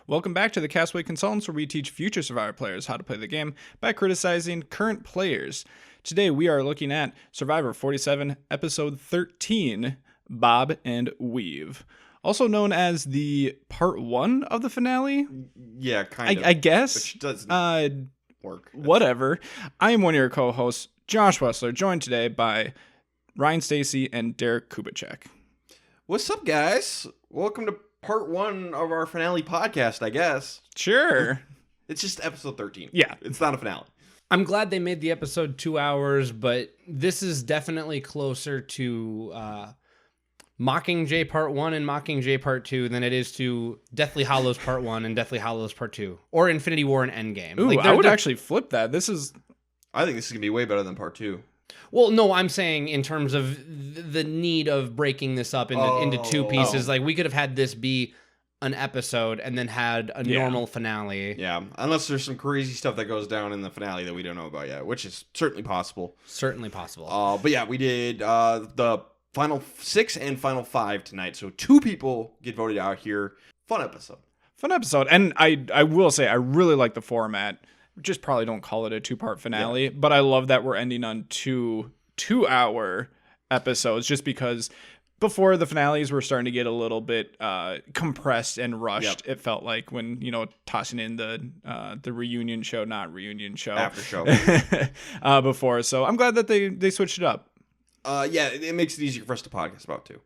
Welcome back to the Castaway Consultants, where we teach future Survivor players how to play the game by criticizing current players. Today we are looking at Survivor 47, Episode 13, Bob and Weave. Also known as the Part 1 of the finale? Yeah, kind of. I guess. Which doesn't work. Whatever. I am one of your co-hosts, Josh Wessler, joined today by Ryan Stacy and Derek Kubicek. What's up, guys? Welcome to Part 1 of our finale podcast, I guess. Sure. It's just episode 13. Yeah. It's not a finale. I'm glad they made the episode 2 hours, but this is definitely closer to Mockingjay Part 1 and Mockingjay Part 2 than it is to Deathly Hallows Part 1 and Deathly Hallows Part 2. Or Infinity War and Endgame. Ooh, I would actually flip that. I think this is going to be way better than Part 2. Well, no, I'm saying in terms of the need of breaking this up into two pieces. Like, we could have had this be an episode and then had a normal finale. Yeah, unless there's some crazy stuff that goes down in the finale that we don't know about yet, which is certainly possible. Certainly possible. But yeah, we did the final 6 and final 5 tonight, so 2 people get voted out here. Fun episode. And I will say, I really like the format. Just probably don't call it a 2-part finale, but I love that we're ending on 2-hour episodes, just because before the finales were starting to get a little bit compressed and rushed. It felt like when, tossing in the reunion show, not reunion show, after show before. So I'm glad that they switched it up. Yeah, it makes it easier for us to podcast about too.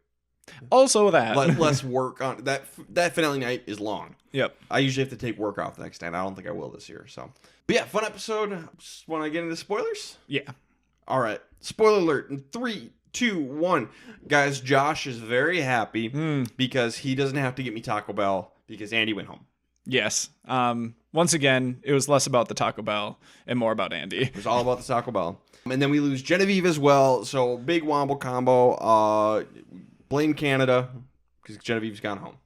Also that. Less work on that finale night is long. Yep. I usually have to take work off the next night. I don't think I will this year. So, but yeah, fun episode. Just want to get into spoilers? Yeah. All right. Spoiler alert in 3, 2, 1. Guys, Josh is very happy because he doesn't have to get me Taco Bell because Andy went home. Yes. Once again, it was less about the Taco Bell and more about Andy. It was all about the Taco Bell. And then we lose Genevieve as well. So big womble combo. Blame Canada because Genevieve's gone home.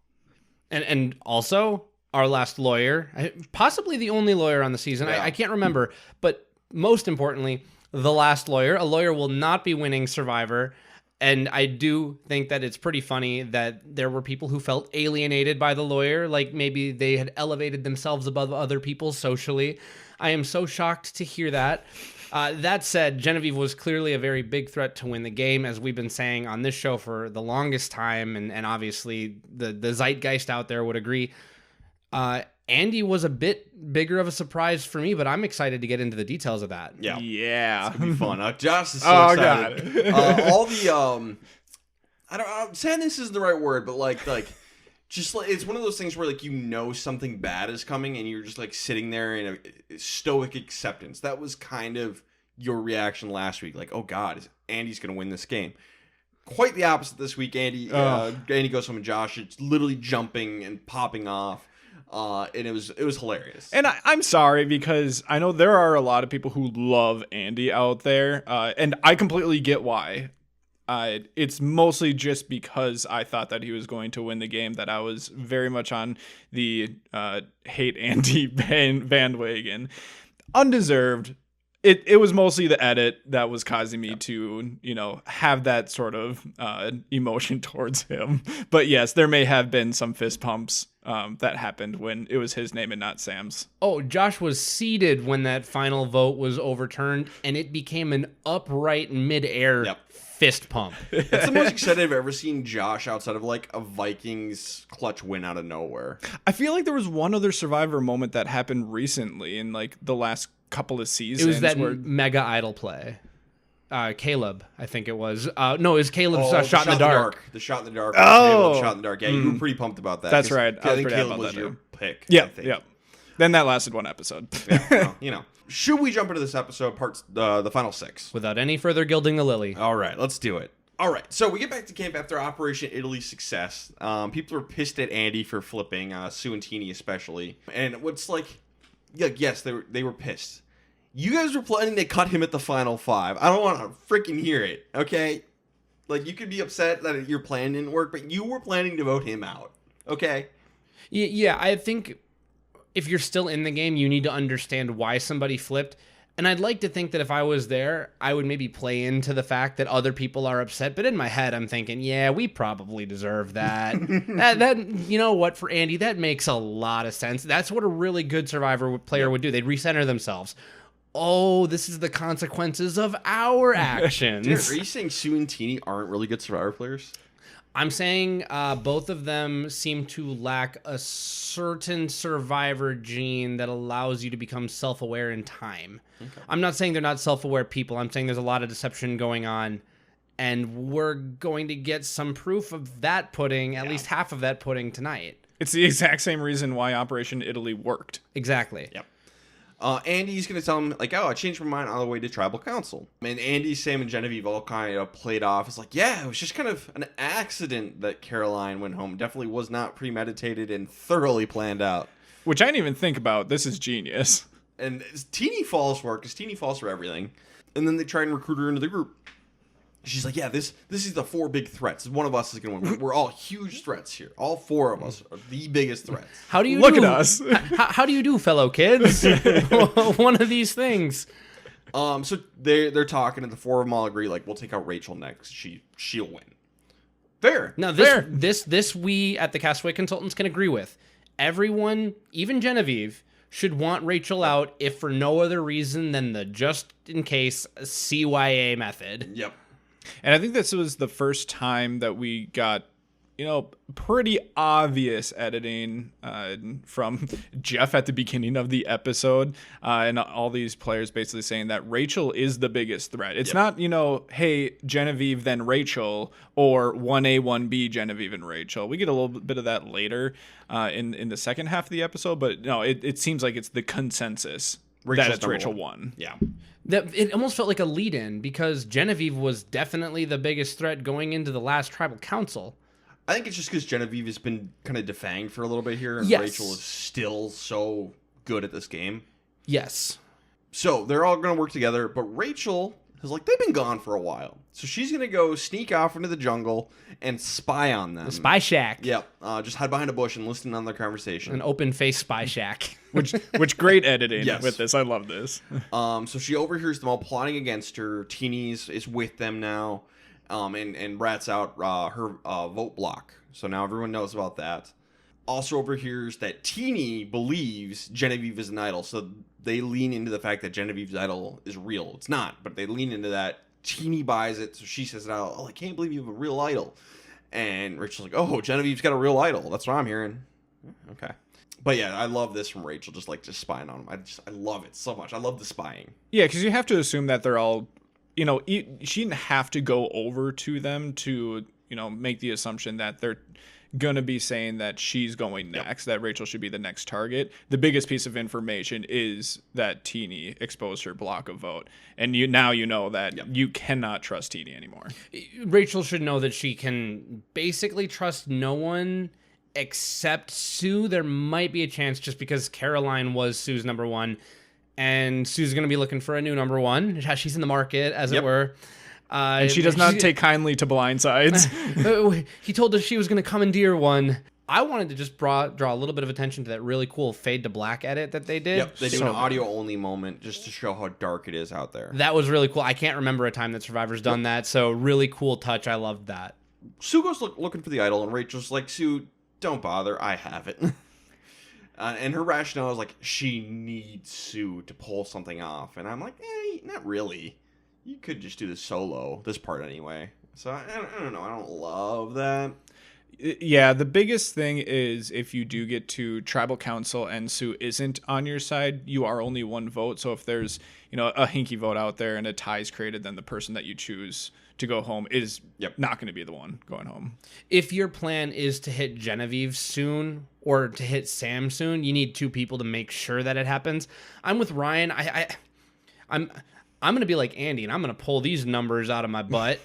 And also, our last lawyer, possibly the only lawyer on the season, I can't remember, but most importantly, the last lawyer. A lawyer will not be winning Survivor, and I do think that it's pretty funny that there were people who felt alienated by the lawyer, like maybe they had elevated themselves above other people socially. I am so shocked to hear that. That said, Genevieve was clearly a very big threat to win the game, as we've been saying on this show for the longest time, and obviously the zeitgeist out there would agree. Andy was a bit bigger of a surprise for me, but I'm excited to get into the details of that. Yeah. It's going to be fun. Josh is so excited. God. All the, I don't know, sadness isn't the right word, but like, just like, it's one of those things where something bad is coming and you're just like sitting there in a stoic acceptance. That was kind of your reaction last week. Like, oh God, Andy's going to win this game. Quite the opposite this week. Andy goes home and Josh, it's literally jumping and popping off. And it was hilarious. And I'm sorry, because I know there are a lot of people who love Andy out there. And I completely get why. It's mostly just because I thought that he was going to win the game that I was very much on the hate Andy bandwagon. Undeserved. It was mostly the edit that was causing me to, have that sort of emotion towards him. But yes, there may have been some fist pumps that happened when it was his name and not Sam's. Oh, Josh was seated when that final vote was overturned, and it became an upright midair fist pump. That's the most excited I've ever seen Josh outside of like a Vikings clutch win out of nowhere. I feel like there was one other Survivor moment that happened recently in like the last couple of seasons. It was that mega idol play. Caleb, I think it was. No, it was Caleb's shot in the dark. The shot in the dark. Oh, shot in the dark. Yeah, you were pretty pumped about that. That's right. I think Caleb was your pick. Yeah. Then that lasted one episode. Well, should we jump into this episode, the final 6? Without any further gilding the lily. All right, let's do it. All right, so we get back to camp after Operation Italy's success. People are pissed at Andy for flipping, Sue and Teenie especially. And what's like, yes, they were pissed. You guys were planning to cut him at the final 5. I don't want to freaking hear it, okay? Like, you could be upset that your plan didn't work, but you were planning to vote him out, okay? Yeah, I think if you're still in the game, you need to understand why somebody flipped. And I'd like to think that if I was there, I would maybe play into the fact that other people are upset. But in my head, I'm thinking, yeah, we probably deserve that. that you know what, for Andy, that makes a lot of sense. That's what a really good Survivor player would do. They'd recenter themselves. Oh, this is the consequences of our actions. Dude, are you saying Sue and Teeny aren't really good Survivor players? I'm saying both of them seem to lack a certain Survivor gene that allows you to become self-aware in time. Okay. I'm not saying they're not self-aware people. I'm saying there's a lot of deception going on, and we're going to get some proof of that pudding, at least half of that pudding tonight. It's the exact same reason why Operation Italy worked. Exactly. Yep. Andy's going to tell him, like, oh, I changed my mind on the way to Tribal Council. And Andy, Sam, and Genevieve all kind of played off. It's like, yeah, it was just kind of an accident that Caroline went home. Definitely was not premeditated and thoroughly planned out. Which I didn't even think about. This is genius. And Teeny falls for it, because Teeny falls for everything. And then they try and recruit her into the group. She's like, yeah, this is the 4 big threats. One of us is going to win. We're all huge threats here. All 4 of us are the biggest threats. How do you look at us? How do you do, fellow kids? One of these things. So they're talking, and the 4 of them all agree, like, we'll take out Rachel next. She'll win. Fair. Now this we at the Castaway Consultants can agree with. Everyone, even Genevieve, should want Rachel out if for no other reason than the just in case CYA method. Yep. And I think this was the first time that we got, pretty obvious editing from Jeff at the beginning of the episode. And all these players basically saying that Rachel is the biggest threat. It's not, hey, Genevieve, then Rachel, or 1A, 1B, Genevieve and Rachel. We get a little bit of that later in the second half of the episode. But no, it seems like it's the consensus that it's Rachel 1. Yeah. It almost felt like a lead-in because Genevieve was definitely the biggest threat going into the last tribal council. I think it's just because Genevieve has been kind of defanged for a little bit here, and Rachel is still so good at this game. Yes. So they're all going to work together, but Rachel is like, they've been gone for a while. So she's going to go sneak off into the jungle and spy on them. The spy shack. Yep. Just hide behind a bush and listen on their conversation. An open-faced spy shack. Which great editing with this. I love this. So she overhears them all plotting against her. Teeny's is with them now, and rats out her vote block. So now everyone knows about that. Also overhears that Teeny believes Genevieve is an idol. So they lean into the fact that Genevieve's idol is real. It's not, but they lean into that. Teeny buys it, so she says it out. Oh, I can't believe you have a real idol. And Rachel's like, oh, Genevieve's got a real idol. That's what I'm hearing. Okay. But yeah, I love this from Rachel, just spying on him. I love it so much. I love the spying. Yeah, because you have to assume that they're all, she didn't have to go over to them to, make the assumption that they're going to be saying that she's going next, that Rachel should be the next target. The biggest piece of information is that Teeny exposed her block of vote. And you know that you cannot trust Teeny anymore. Rachel should know that she can basically trust no one except Sue. There might be a chance just because Caroline was Sue's number 1 and Sue's going to be looking for a new number 1. She's in the market, as it were. And she does not take kindly to blindsides. He told her she was going to commandeer one. I wanted to just draw a little bit of attention to that really cool fade to black edit that they did. Yep, they do an audio-only moment just to show how dark it is out there. That was really cool. I can't remember a time that Survivor's done that, so really cool touch. I loved that. Sue goes looking for the idol, and Rachel's like, Sue, don't bother, I have it. And her rationale is like, she needs Sue to pull something off. And I'm like, not really. You could just do this solo, this part anyway. So I don't know. I don't love that. Yeah, the biggest thing is if you do get to tribal council and Sue isn't on your side, you are only 1 vote. So if there's, a hinky vote out there and a tie is created, then the person that you choose to go home is not going to be the one going home. If your plan is to hit Genevieve soon or to hit Sam soon, you need 2 people to make sure that it happens. I'm with Ryan. I'm going to be like Andy, and I'm going to pull these numbers out of my butt.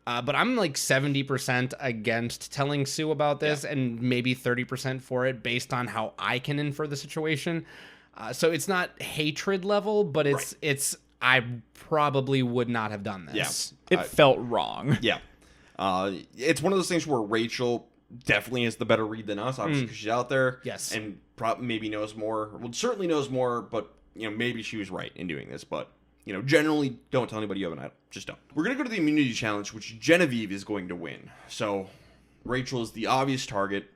But I'm like 70% against telling Sue about this and maybe 30% for it based on how I can infer the situation. So it's not hatred level, but it's I probably would not have done this. Yeah. It felt wrong. Yeah. It's one of those things where Rachel definitely is the better read than us, obviously, because she's out there. Yes. And maybe knows more. Well, certainly knows more, but maybe she was right in doing this, but Generally don't tell anybody you have an idol. Just don't. We're going to go to the immunity challenge, which Genevieve is going to win. So Rachel is the obvious target.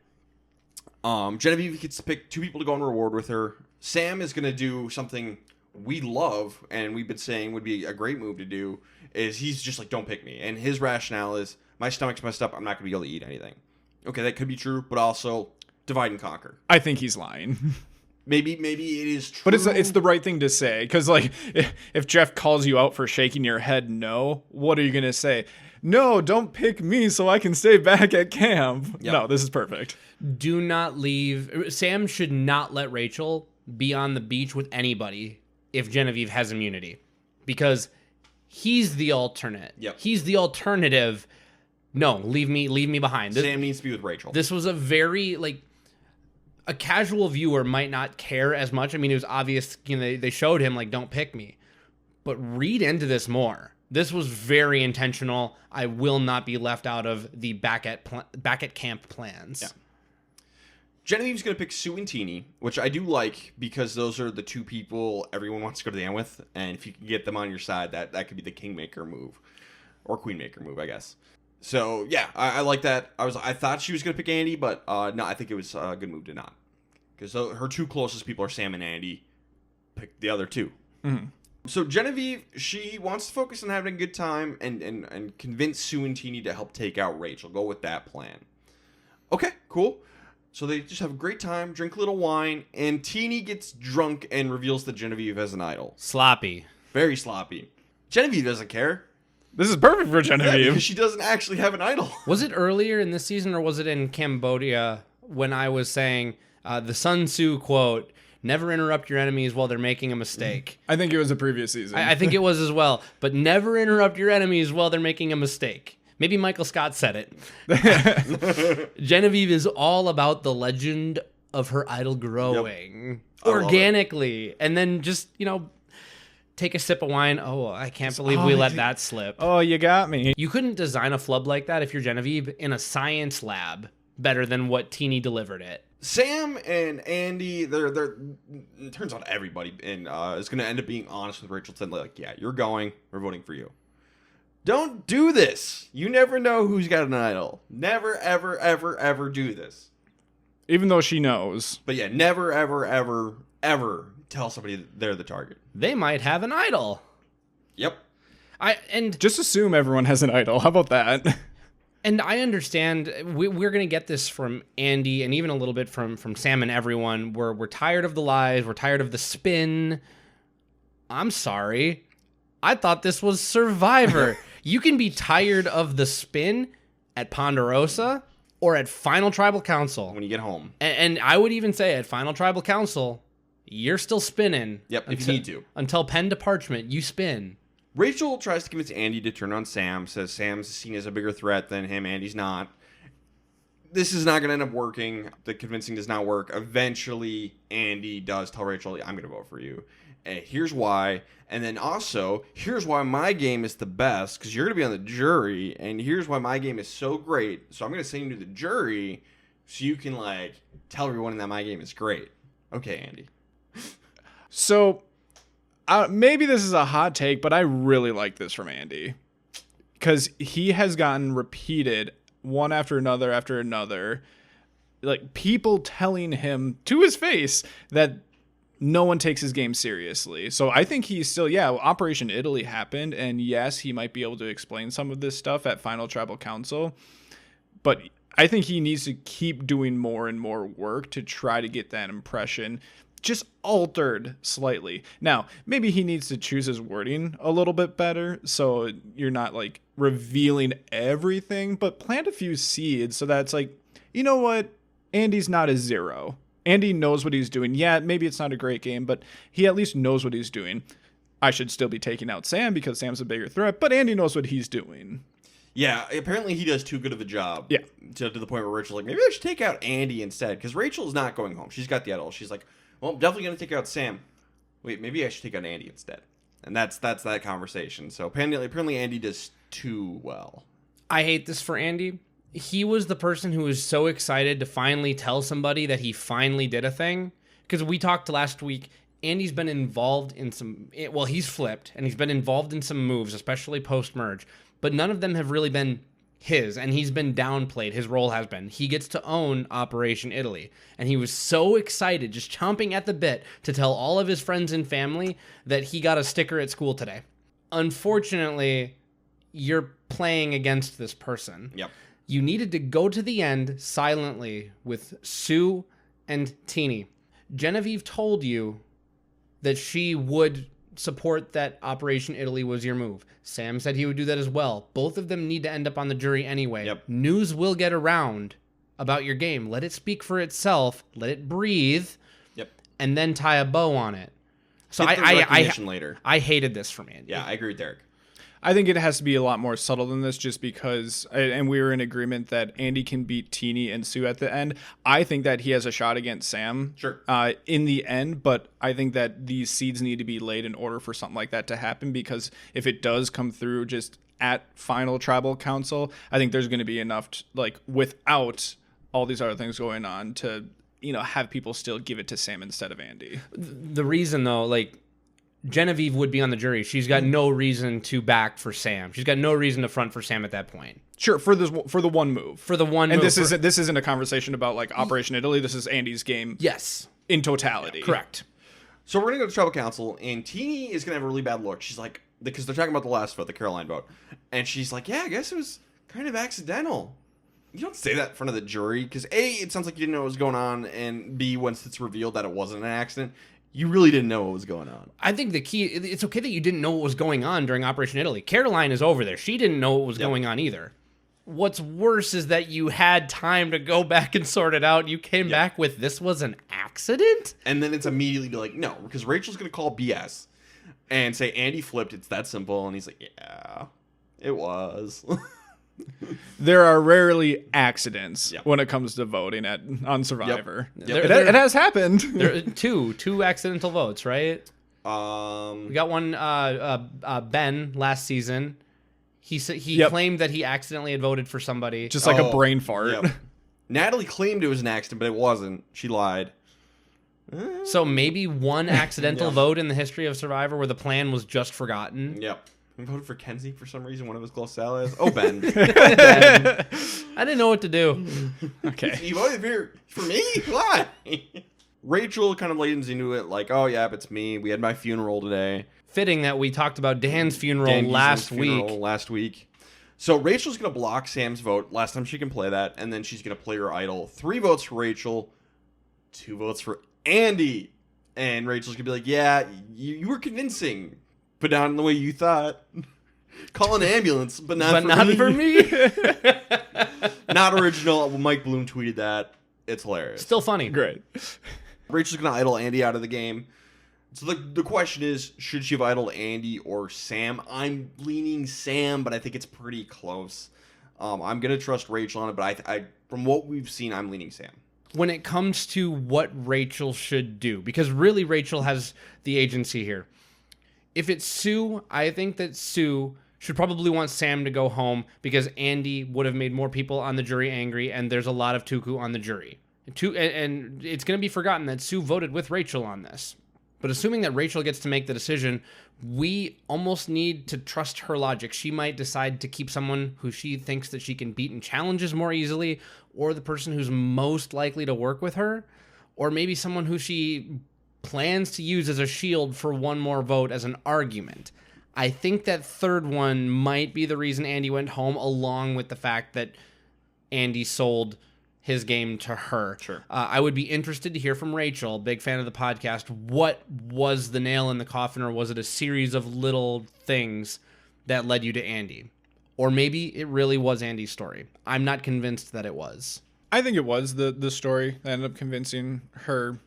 Genevieve gets to pick 2 people to go on reward with her. Sam is going to do something we love and we've been saying would be a great move to do, is he's just like, don't pick me. And his rationale is, my stomach's messed up, I'm not going to be able to eat anything. Okay, that could be true, but also divide and conquer. I think he's lying. Maybe it is true. But it's the right thing to say, because like if Jeff calls you out for shaking your head no, what are you going to say? No, don't pick me so I can stay back at camp. Yep. No, this is perfect. Do not leave. Sam should not let Rachel be on the beach with anybody if Genevieve has immunity, because he's the alternate. Yep. He's the alternative. No, leave me behind. Sam needs to be with Rachel. This was a very, a casual viewer might not care as much. I mean, it was obvious, they showed him, don't pick me. But read into this more. This was very intentional. I will not be left out of the back at camp plans. Yeah. Genevieve's going to pick Sue and Teeny, which I do like because those are the 2 people everyone wants to go to the end with. And if you can get them on your side, that could be the kingmaker move. Or queenmaker move, I guess. So, yeah, I like that. I thought she was going to pick Andy, but no, I think it was a good move to not. Because her 2 closest people are Sam and Andy. Pick the other 2. Mm-hmm. So Genevieve, she wants to focus on having a good time and convince Sue and Teeny to help take out Rachel. Go with that plan. Okay, cool. So they just have a great time, drink a little wine, and Teeny gets drunk and reveals that Genevieve has an idol. Sloppy. Very sloppy. Genevieve doesn't care. This is perfect for Genevieve. Yeah, because she doesn't actually have an idol. Was it earlier in this season or was it in Cambodia when I was saying the Sun Tzu quote, never interrupt your enemies while they're making a mistake? I think it was a previous season. I think it was as well. But never interrupt your enemies while they're making a mistake. Maybe Michael Scott said it. Genevieve is all about the legend of her idol growing organically. And then just, take a sip of wine. Oh, I can't believe we let that slip. Oh, you got me. You couldn't design a flub like that if you're Genevieve in a science lab better than what Teeny delivered it. Sam and Andy, they're it turns out everybody is going to end up being honest with Rachel, saying yeah, you're going, we're voting for you. Don't do this. You never know who's got an idol. Never, ever, ever, ever do this. Even though she knows. But yeah, never, ever, ever, ever tell somebody that they're the target. They might have an idol. Yep. And just assume everyone has an idol. How about that? And I understand we're going to get this from Andy and even a little bit from Sam and everyone. We're tired of the lies. We're tired of the spin. I'm sorry. I thought this was Survivor. You can be tired of the spin at Ponderosa or at Final Tribal Council. When you get home. And I would even say at Final Tribal Council, you're still spinning. Yep, if you need to. Until pen to parchment, you spin. Rachel tries to convince Andy to turn on Sam, says Sam's seen as a bigger threat than him, Andy's not. This is not going to end up working. The convincing does not work. Eventually, Andy does tell Rachel, I'm going to vote for you. And here's why. And then also, here's why my game is the best, because you're going to be on the jury, and here's why my game is so great. So I'm going to send you to the jury so you can, tell everyone that my game is great. Okay, Andy. So, maybe this is a hot take, but I really like this from Andy. Because he has gotten repeated one after another, people telling him to his face that no one takes his game seriously. So I think he's still, Operation Italy happened, and yes, he might be able to explain some of this stuff at Final Tribal Council, but I think he needs to keep doing more and more work to try to get that impression just altered slightly. Now, maybe he needs to choose his wording a little bit better so you're not revealing everything, but plant a few seeds so that it's you know what? Andy's not a zero. Andy knows what he's doing. Yeah, maybe it's not a great game, but he at least knows what he's doing. I should still be taking out Sam because Sam's a bigger threat, but Andy knows what he's doing. Yeah, apparently he does too good of a job. Yeah. To the point where Rachel's maybe I should take out Andy instead, because Rachel's not going home. She's got the idol. She's well, I'm definitely going to take out Sam. Wait, maybe I should take out Andy instead. And that's that conversation. So apparently Andy does too well. I hate this for Andy. He was the person who was so excited to finally tell somebody that he finally did a thing. Because we talked last week, Andy's been involved in he's flipped, and he's been involved in some moves, especially post-merge, but none of them have really been his, and he's been downplayed. His role has been. He gets to own Operation Italy, and he was so excited, just chomping at the bit to tell all of his friends and family that he got a sticker at school today. Unfortunately, you're playing against this person. Yep. You needed to go to the end silently with Sue and Teeny. Genevieve told you that she would support that Operation Italy was your move. Sam said he would do that as well. Both of them need to end up on the jury anyway. Yep. News will get around about your game. Let it speak for itself. Let it breathe. Yep. And then tie a bow on it. So Get the recognition later. I hated this from Andy. Yeah, I agree with Derek. I think it has to be a lot more subtle than this just because, and we were in agreement that Andy can beat Teeny and Sue at the end. I think that he has a shot against Sam in the end, but I think that these seeds need to be laid in order for something like that to happen, because if it does come through just at final tribal council, I think there's going to be enough, without all these other things going on, to, have people still give it to Sam instead of Andy. The reason, though, Genevieve would be on the jury. She's got no reason to back for Sam. She's got no reason to front for Sam at that point. Sure, for the one move. For the one and move. And this isn't a conversation about Operation Italy. This is Andy's game. Yes. In totality. Correct. So we're going to go to tribal council, and Teeny is going to have a really bad look. She's like, because they're talking about the last vote, the Caroline vote. And she's like, yeah, I guess it was kind of accidental. You don't say that in front of the jury, because A, it sounds like you didn't know what was going on, and B, once it's revealed that it wasn't an accident, you really didn't know what was going on. I think the key, it's okay that you didn't know what was going on during Operation Italy. Caroline is over there. She didn't know what was going on either. What's worse is that you had time to go back and sort it out. You came back with, this was an accident? And then it's immediately be like, no, because Rachel's going to call BS and say, Andy flipped, it's that simple. And he's like, yeah, it was. There are rarely accidents when it comes to voting on Survivor. Yep. It has happened. There are two accidental votes, right? We got one. Ben last season. He claimed that he accidentally had voted for somebody, just like a brain fart. Yep. Natalie claimed it was an accident, but it wasn't. She lied. So maybe one accidental vote in the history of Survivor where the plan was just forgotten. Yep. I voted for Kenzie for some reason. One of his close allies. Oh, Ben. Ben. I didn't know what to do. Okay. You voted for me? Why? Rachel kind of leans into it like, oh, yeah, it's me. We had my funeral today. Fitting that we talked about Dan's funeral last week. So Rachel's going to block Sam's vote. Last time she can play that. And then she's going to play her idol. 3 votes for Rachel. 2 votes for Andy. And Rachel's going to be like, yeah, you were convincing. But not in the way you thought. Call an ambulance, but not for me. Not original. Mike Bloom tweeted that. It's hilarious. Still funny. Great. Rachel's going to idle Andy out of the game. So the question is, should she have idled Andy or Sam? I'm leaning Sam, but I think it's pretty close. I'm going to trust Rachel on it, but I from what we've seen, I'm leaning Sam. When it comes to what Rachel should do, because really Rachel has the agency here. If it's Sue, I think that Sue should probably want Sam to go home because Andy would have made more people on the jury angry, and there's a lot of Tuku on the jury. And it's going to be forgotten that Sue voted with Rachel on this. But assuming that Rachel gets to make the decision, we almost need to trust her logic. She might decide to keep someone who she thinks that she can beat in challenges more easily, or the person who's most likely to work with her, or maybe someone who she plans to use as a shield for one more vote as an argument. I think that third one might be the reason Andy went home, along with the fact that Andy sold his game to her. Sure. I would be interested to hear from Rachel, big fan of the podcast. What was the nail in the coffin, or was it a series of little things that led you to Andy? Or maybe it really was Andy's story. I'm not convinced that it was. I think it was the story that ended up convincing her.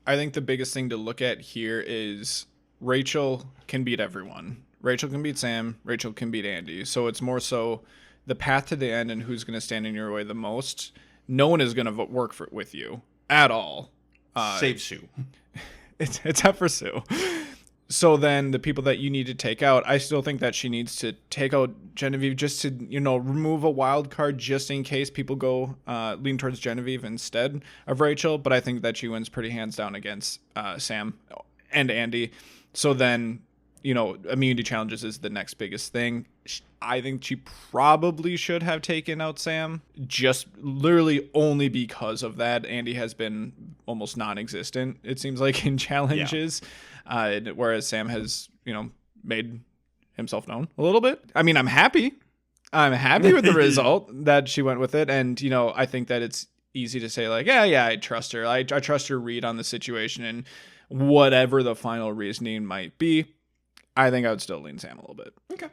I think the biggest thing to look at here is Rachel can beat everyone. Rachel can beat Sam. Rachel can beat Andy. So it's more so the path to the end and who's going to stand in your way the most. No one is going to work with you at all. Save Sue. It's up for Sue. So then the people that you need to take out, I still think that she needs to take out Genevieve just to, remove a wild card just in case people go lean towards Genevieve instead of Rachel. But I think that she wins pretty hands down against Sam. and Andy. So then, immunity challenges is the next biggest thing. I think she probably should have taken out Sam, just literally only because of that. Andy has been almost non-existent, it seems like, in challenges, whereas Sam has, made himself known a little bit. I mean, I'm happy with the result that she went with it. And, I think that it's easy to say, like, yeah, I trust her. I trust her read on the situation, and whatever the final reasoning might be, I think I would still lean Sam a little bit. Okay.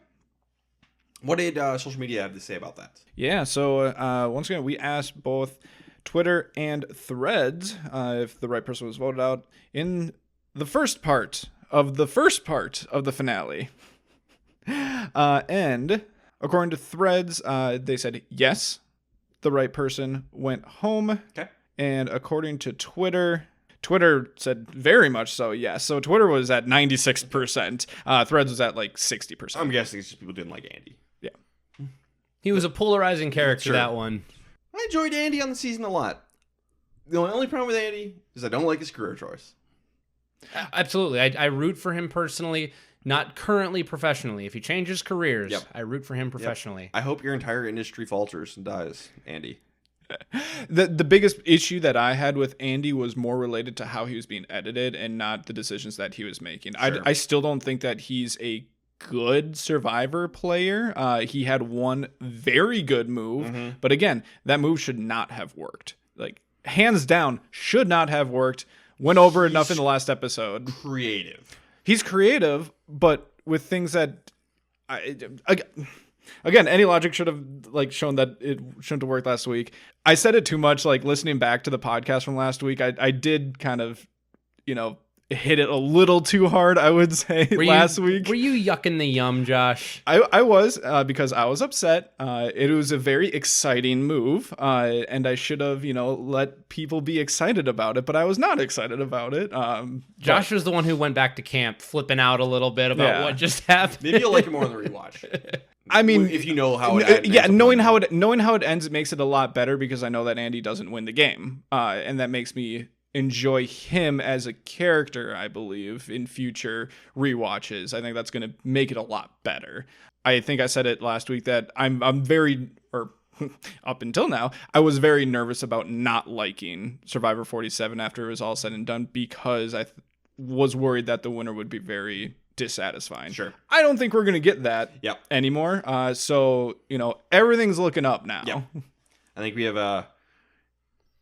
What did social media have to say about that? Yeah, so once again, we asked both Twitter and Threads if the right person was voted out in the first part of the finale. And according to Threads, they said yes, the right person went home. Okay. And according to Twitter said very much so, yes. So Twitter was at 96%. Threads was at like 60%. I'm guessing it's just people didn't like Andy. Yeah. He was a polarizing character, Sure. that one. I enjoyed Andy on the season a lot. The only problem with Andy is I don't like his career choice. Absolutely. I root for him personally, not currently professionally. If he changes careers, Yep. I root for him professionally. I hope your entire industry falters and dies, Andy. The biggest issue that I had with Andy was more related to how he was being edited and not the decisions that he was making. Sure. I still don't think that he's a good Survivor player. He had one very good move, but again, that move should not have worked. Like, hands down, should not have worked. Went over enough in the last episode. Creative. He's creative, but with things that again, any logic should have shown that it shouldn't have worked last week. I said it too much. Like, listening back to the podcast from last week, I did kind of, hit it a little too hard, I would say, last week. Were you yucking the yum, Josh? I was, because I was upset. It was a very exciting move, and I should have, let people be excited about it, but I was not excited about it. Josh was the one who went back to camp, flipping out a little bit about what just happened. Maybe you'll like it more on the rewatch. I mean, if you know how it ends. knowing how it ends, it makes it a lot better, because I know that Andy doesn't win the game, and that makes me enjoy him as a character, I believe, in future rewatches. I think that's going to make it a lot better. I think I said it last week that I'm very, or up until now, I was very nervous about not liking Survivor 47 after it was all said and done, because I was worried that the winner would be very dissatisfying. Sure. I don't think we're going to get that Yep. anymore. So, everything's looking up now. Yep. I think we have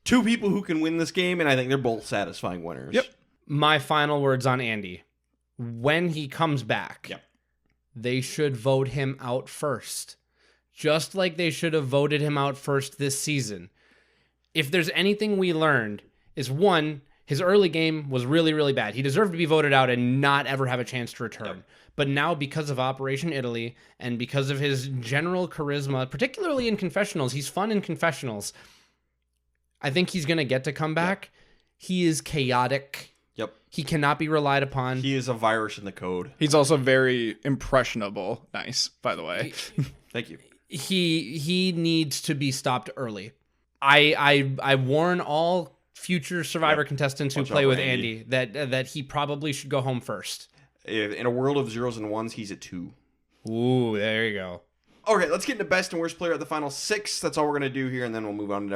two people who can win this game, and I think they're both satisfying winners. Yep. My final words on Andy. When he comes back, they should vote him out first. Just like they should have voted him out first this season. If there's anything we learned, is one, his early game was really, really bad. He deserved to be voted out and not ever have a chance to return. Yep. But now, because of Operation Italy and because of his general charisma, particularly in confessionals, he's fun in confessionals. I think he's going to get to come back. Yep. He is chaotic. Yep. He cannot be relied upon. He is a virus in the code. He's also very impressionable. Nice, by the way. Thank you. He needs to be stopped early. I warn all future Survivor contestants who play with Andy that he probably should go home first. In a world of zeros and ones, he's at 2. Ooh, there you go. Okay, let's get into best and worst player at the final 6. That's all we're gonna do here, and then we'll move on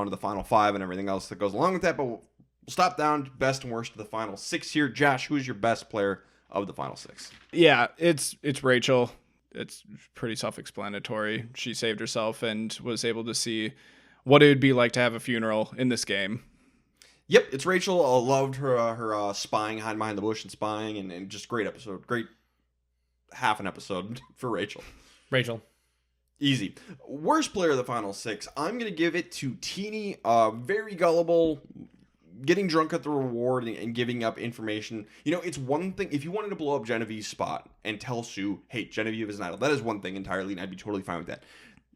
to the final 5 and everything else that goes along with that. But we'll stop down to best and worst of the final 6 here. Josh, who's your best player of the final 6? Yeah, it's Rachel. It's pretty self-explanatory. She saved herself and was able to see what it would be like to have a funeral in this game. Yep, it's Rachel. I loved her spying, hiding behind the bush and spying, and just great episode. Great half an episode for Rachel. Easy. Worst player of the final 6. I'm going to give it to Teeny. Very gullible, getting drunk at the reward and giving up information. It's one thing. If you wanted to blow up Genevieve's spot and tell Sue, hey, Genevieve is an idol, that is one thing entirely, and I'd be totally fine with that.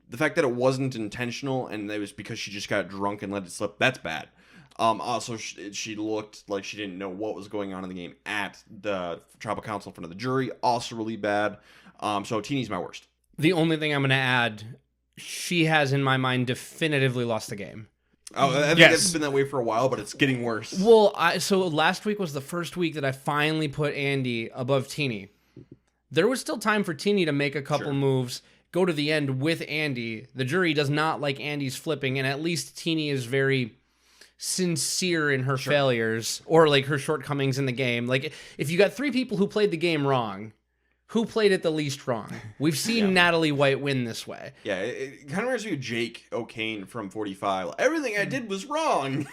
The fact that it wasn't intentional and it was because she just got drunk and let it slip, that's bad. Also, she looked like she didn't know what was going on in the game at the tribal council in front of the jury. Also really bad. So Teeny's my worst. The only thing I'm going to add, she has, in my mind, definitively lost the game. Oh, I think it's been that way for a while, but it's getting worse. Well, so last week was the first week that I finally put Andy above Teeny. There was still time for Teeny to make a couple moves, go to the end with Andy. The jury does not like Andy's flipping, and at least Teeny is very sincere in her failures or like her shortcomings in the game. Like, if you got 3 people who played the game wrong, who played it the least wrong? We've seen Natalie White win this way. Yeah, it kind of reminds me of Jake O'Kane from 45. Everything I did was wrong.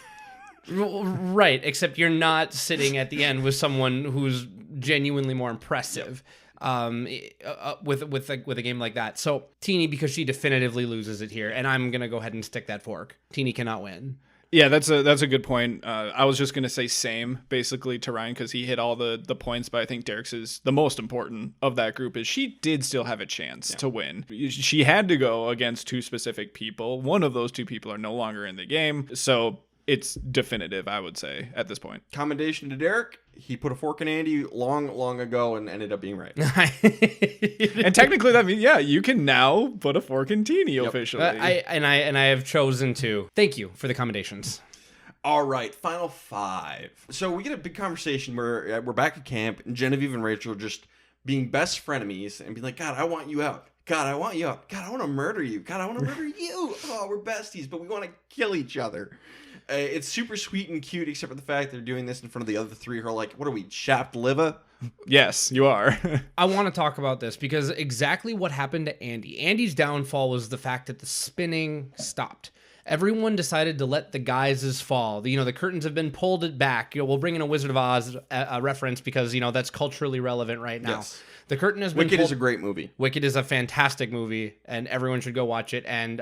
Right, except you're not sitting at the end with someone who's genuinely more impressive. With a game like that. So Teeny, because she definitively loses it here, and I'm gonna go ahead and stick that fork. Teeny cannot win. Yeah, that's a good point. I was just gonna say same basically to Ryan because he hit all the points, but I think Derek's is the most important of that group. Is she did still have a chance to win. She had to go against 2 specific people. One of those 2 people are no longer in the game, so it's definitive, I would say, at this point. Commendation to Derek. He put a fork in Andy long ago and ended up being right. And technically, that means, you can now put a fork in Teeny officially. I have chosen to. Thank you for the commendations. All right, final 5. So we get a big conversation where we're back at camp, and Genevieve and Rachel are just being best frenemies and be like, God, I want you out. God, I want you out. God, I want to murder you. God, I want to murder you. Oh, we're besties, but we want to kill each other. It's super sweet and cute, except for the fact they're doing this in front of the other 3 who are like, what are we, chapped liver? Yes, you are. I want to talk about this because exactly what happened to Andy. Andy's downfall was the fact that the spinning stopped. Everyone decided to let the guises fall. The curtains have been pulled back. We'll bring in a Wizard of Oz reference because, that's culturally relevant right now. Yes. The curtain has been Wicked is a great movie. Wicked is a fantastic movie, and everyone should go watch it. And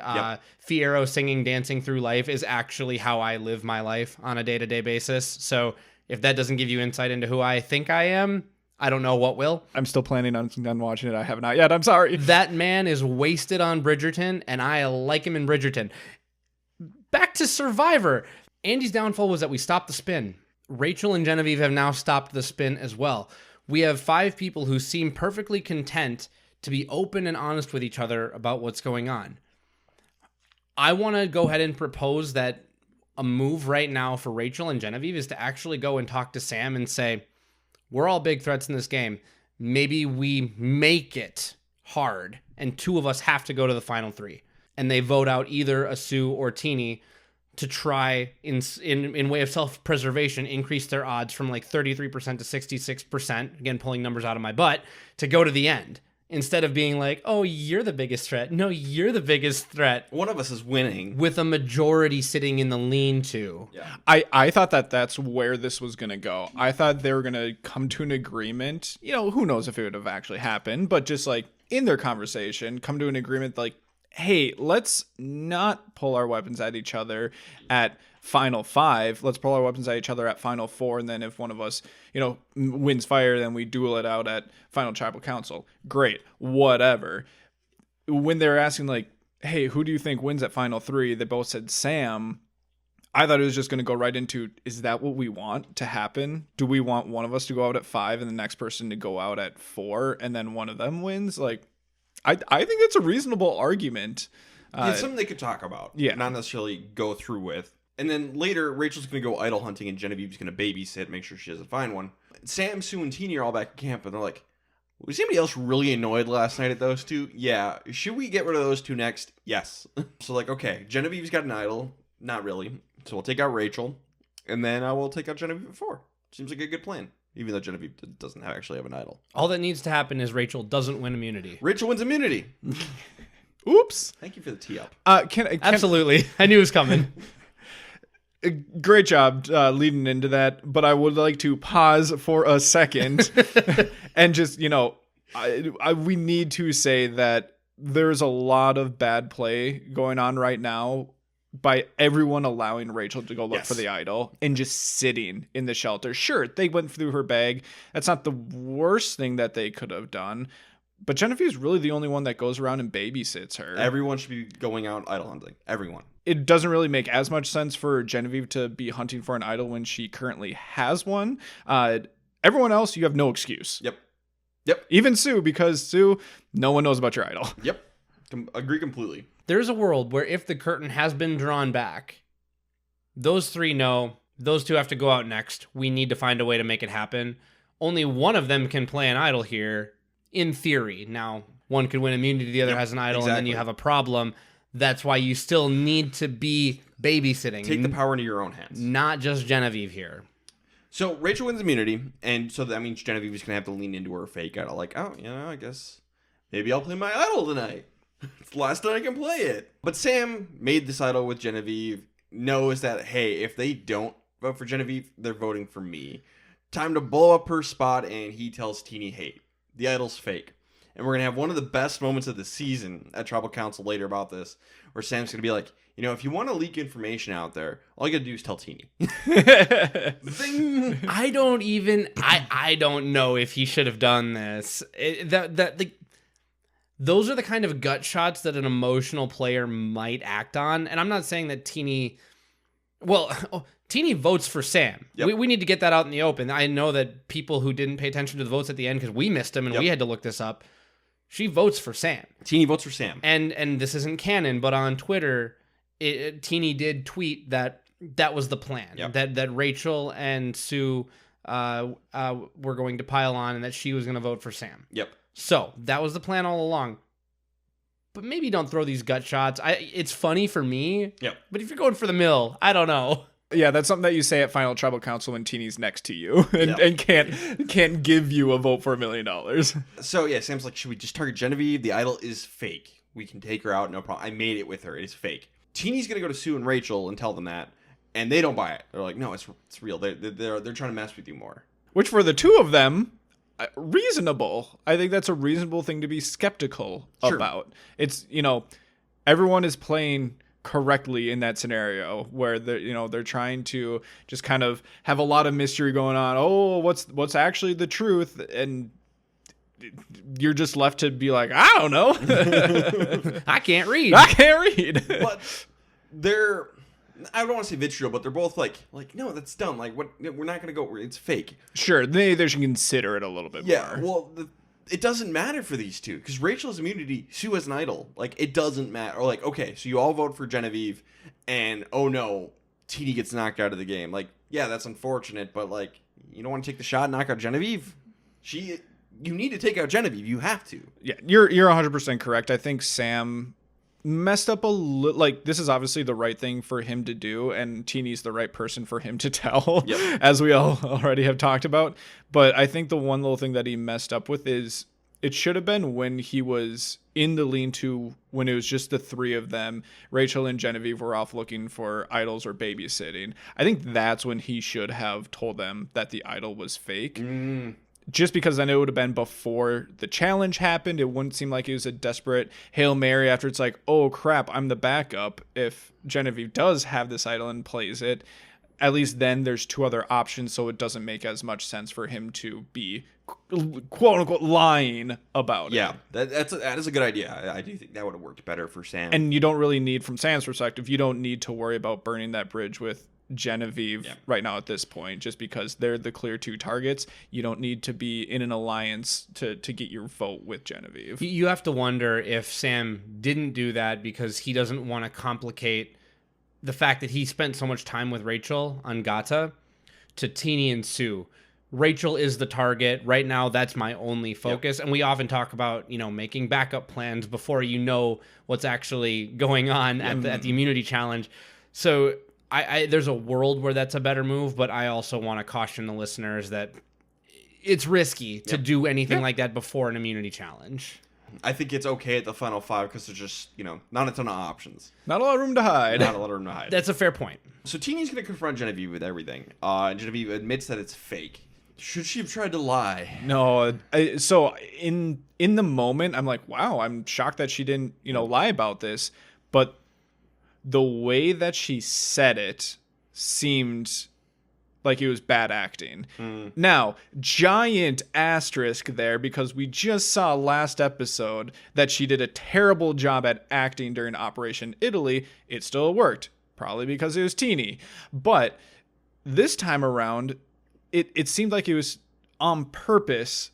Fiyero singing Dancing Through Life is actually how I live my life on a day-to-day basis. So if that doesn't give you insight into who I think I am, I don't know what will. I'm still planning on watching it. I have not yet. I'm sorry. That man is wasted on Bridgerton, and I like him in Bridgerton. Back to Survivor. Andy's downfall was that we stopped the spin. Rachel and Genevieve have now stopped the spin as well. We have 5 people who seem perfectly content to be open and honest with each other about what's going on. I want to go ahead and propose that a move right now for Rachel and Genevieve is to actually go and talk to Sam and say, we're all big threats in this game. Maybe we make it hard, and 2 of us have to go to the final 3. And they vote out either a Sue or Teeny to try, in way of self-preservation, increase their odds from like 33% to 66%, again, pulling numbers out of my butt, to go to the end. Instead of being like, oh, you're the biggest threat. No, you're the biggest threat. One of us is winning. With a majority sitting in the lean-to. Yeah. I thought that's where this was going to go. I thought they were going to come to an agreement. Who knows if it would have actually happened, but just like in their conversation, come to an agreement like, hey, let's not pull our weapons at each other at final 5. Let's pull our weapons at each other at final 4. And then if one of us, wins fire, then we duel it out at final tribal council. Great. Whatever. When they're asking like, hey, who do you think wins at final 3? They both said Sam. I thought it was just going to go right into, is that what we want to happen? Do we want one of us to go out at 5 and the next person to go out at 4 and then one of them wins? Like, I think that's a reasonable argument. It's something they could talk about, not necessarily go through with. And then later, Rachel's going to go idol hunting, and Genevieve's going to babysit, make sure she doesn't find one. Sam, Sue, and Teeny are all back at camp, and they're like, was anybody else really annoyed last night at those 2? Yeah. Should we get rid of those 2 next? Yes. So, okay, Genevieve's got an idol. Not really. So we'll take out Rachel, and then I will take out Genevieve at 4. Seems like a good plan. Even though Genevieve doesn't actually have an idol. All that needs to happen is Rachel doesn't win immunity. Rachel wins immunity. Oops. Thank you for the tee up. Absolutely. I knew it was coming. Great job leading into that. But I would like to pause for a second and just, we need to say that there's a lot of bad play going on right now by everyone allowing Rachel to go look for the idol and just sitting in the shelter. Sure, they went through her bag. That's not the worst thing that they could have done. But Genevieve's really the only one that goes around and babysits her. Everyone should be going out idol hunting. Everyone. It doesn't really make as much sense for Genevieve to be hunting for an idol when she currently has one. Everyone else, you have no excuse. Yep. Even Sue, because Sue, no one knows about your idol. Yep. Agree completely. There's a world where if the curtain has been drawn back those three know those two have to go out next. We need to find a way to make it happen. Only one of them can play an idol here, in theory. Now, one could win immunity, the other has an idol, and then you have a problem. That's why you still need to be babysitting. Take the power into your own hands. Not just Genevieve here. So Rachel wins immunity, and so that means Genevieve is going to have to lean into her fake idol. Like, oh, I guess maybe I'll play my idol tonight. It's the last time I can play it. But Sam made this idol with Genevieve, knows that, hey, if they don't vote for Genevieve, they're voting for me. Time to blow up her spot, and he tells Teenie, hey, the idol's fake. And we're going to have one of the best moments of the season at Tribal Council later about this, where Sam's going to be like, if you want to leak information out there, all you got to do is tell Teenie. Zing! I don't know if he should have done this. Those are the kind of gut shots that an emotional player might act on. And I'm not saying that Teenie votes for Sam. Yep. We need to get that out in the open. I know that people who didn't pay attention to the votes at the end because we missed them and we had to look this up. She votes for Sam. Teenie votes for Sam. And this isn't canon, but on Twitter, Teenie did tweet that was the plan. Yep. That Rachel and Sue were going to pile on and that she was going to vote for Sam. Yep. So that was the plan all along. But maybe don't throw these gut shots. It's funny for me. Yep. But if you're going for the mill, I don't know. Yeah, that's something that you say at Final Tribal Council when Teenie's next to you and can't give you a vote for $1 million. So yeah, Sam's like, should we just target Genevieve? The idol is fake. We can take her out, no problem. I made it with her. It's fake. Teenie's gonna go to Sue and Rachel and tell them that, and they don't buy it. They're like, no, it's real. They're trying to mess with you more. Which for the two of them, reasonable. I think that's a reasonable thing to be skeptical about. It's everyone is playing correctly in that scenario where they're trying to just kind of have a lot of mystery going on. Oh, what's actually the truth? And you're just left to be like, I don't know. I can't read. But I don't want to say vitriol, but they're both like, no, that's dumb. Like, what? We're not gonna go. It's fake. Sure, they should consider it a little bit more. Yeah. Well, it doesn't matter for these two because Rachel has immunity, Sue has an idol. Like, it doesn't matter. Or like, okay, so you all vote for Genevieve, and oh no, Teenie gets knocked out of the game. Like, yeah, that's unfortunate, but like, you don't want to take the shot and knock out Genevieve. You need to take out Genevieve. You have to. Yeah, you're 100% correct. I think Sam messed up a little. Like, this is obviously the right thing for him to do, and Teenie's the right person for him to tell, as we all already have talked about. But I think the one little thing that he messed up with is it should have been when he was in the lean-to, when it was just the three of them. Rachel and Genevieve were off looking for idols or babysitting. I think that's when he should have told them that the idol was fake. Just because then it would have been before the challenge happened. It wouldn't seem like it was a desperate Hail Mary after it's like, oh crap, I'm the backup. If Genevieve does have this idol and plays it, at least then there's two other options, so it doesn't make as much sense for him to be quote unquote lying about it. Yeah, that is a good idea. I do think that would have worked better for Sam. And you don't really need, from Sam's perspective, you don't need to worry about burning that bridge with Genevieve right now at this point, just because they're the clear two targets. You don't need to be in an alliance to get your vote with Genevieve. You have to wonder if Sam didn't do that because he doesn't want to complicate the fact that he spent so much time with Rachel on Gata to Teenie and Sue. Rachel is the target right now. That's my only focus. And we often talk about, making backup plans before you know what's actually going on at the immunity challenge. So I there's a world where that's a better move, but I also want to caution the listeners that it's risky to do anything like that before an immunity challenge. I think it's okay at the final five because there's just, not a ton of options. Not a lot of room to hide. That's a fair point. So Teenie's going to confront Genevieve with everything. Genevieve admits that it's fake. Should she have tried to lie? No. So in the moment, I'm like, wow, I'm shocked that she didn't, lie about this. But the way that she said it seemed like it was bad acting. Now, giant asterisk there, because we just saw last episode that she did a terrible job at acting during Operation Italy. It still worked, probably because it was Teenie. But this time around, it seemed like it was on purpose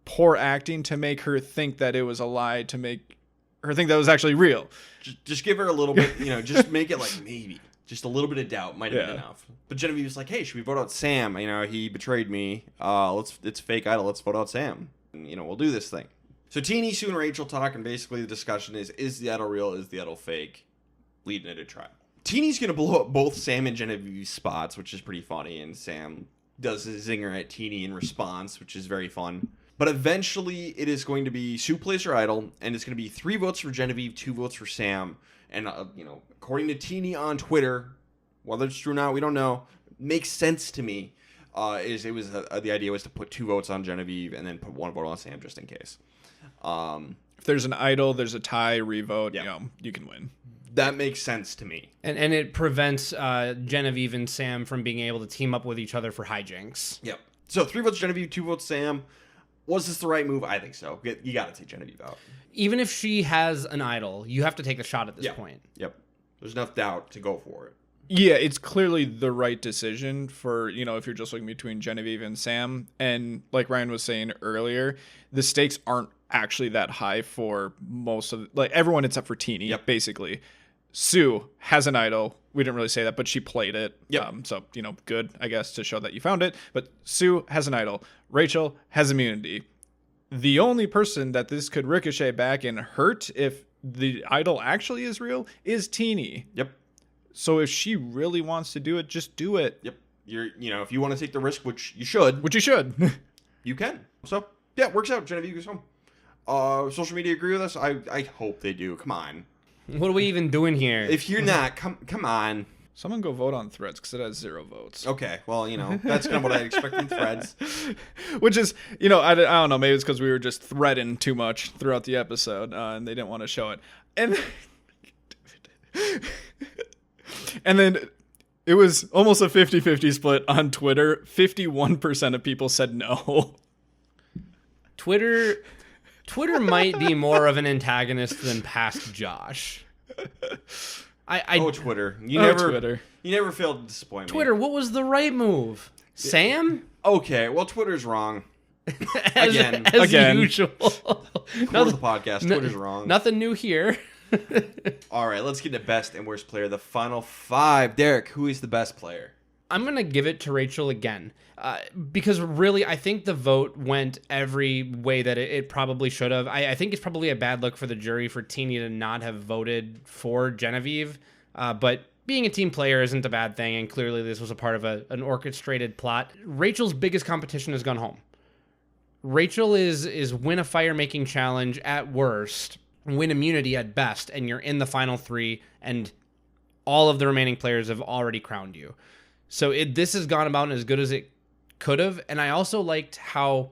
poor acting to make her think that it was a lie, to make her think that was actually real. Just give her a little bit, just make it like maybe. Just a little bit of doubt might have been enough. But Genevieve was like, hey, should we vote out Sam? He betrayed me. It's fake idol. Let's vote out Sam. And, we'll do this thing. So Teenie, Sue, and Rachel talk, and basically the discussion is the idol real? Is the idol fake? Leading into trial. Teenie's going to blow up both Sam and Genevieve's spots, which is pretty funny. And Sam does a zinger at Teenie in response, which is very fun. But eventually, it is going to be Sue plays her idol, and it's going to be 3 votes for Genevieve, 2 votes for Sam. And, according to Teenie on Twitter, whether it's true or not, we don't know, makes sense to me. The idea was to put 2 votes on Genevieve and then put 1 vote on Sam just in case. If there's an idol, there's a tie, revote, you can win. That makes sense to me. And it prevents Genevieve and Sam from being able to team up with each other for hijinks. Yep. So 3 votes Genevieve, 2 votes Sam. Was this the right move? I think so. You got to take Genevieve out. Even if she has an idol, you have to take the shot at this point. Yep. There's enough doubt to go for it. Yeah, it's clearly the right decision for, if you're just looking between Genevieve and Sam. And like Ryan was saying earlier, the stakes aren't actually that high for most of, everyone except for Teenie, basically. Sue has an idol. We didn't really say that, but she played it. Yep. So, good, I guess, to show that you found it. But Sue has an idol. Rachel has immunity. The only person that this could ricochet back and hurt if the idol actually is real is Teenie. Yep. So if she really wants to do it, just do it. Yep. If you want to take the risk, which you should. You can. So, yeah, it works out. Genevieve goes home. Social media agree with us? I hope they do. Come on. What are we even doing here? If you're not, come on. Someone go vote on Threads because it has 0 votes. Okay, well, that's kind of what I expect from Threads. Which is, I don't know, maybe it's because we were just threading too much throughout the episode and they didn't want to show it. And then it was almost a 50-50 split on Twitter. 51% of people said no. Twitter might be more of an antagonist than past Josh. Twitter. Twitter. You never failed to disappoint me. Twitter, what was the right move? Sam? Okay, well, Twitter's wrong. As usual. Core of the podcast, Twitter's wrong. Nothing new here. All right, let's get to best and worst player. The final 5. Derek, who is the best player? I'm going to give it to Rachel again. Because really, I think the vote went every way that it probably should have. I think it's probably a bad look for the jury for Teenie to not have voted for Genevieve. But being a team player isn't a bad thing, and clearly this was a part of an orchestrated plot. Rachel's biggest competition has gone home. Rachel is win a fire-making challenge at worst, win immunity at best, and you're in the final 3, and all of the remaining players have already crowned you. So this has gone about as good as it could have, and I also liked how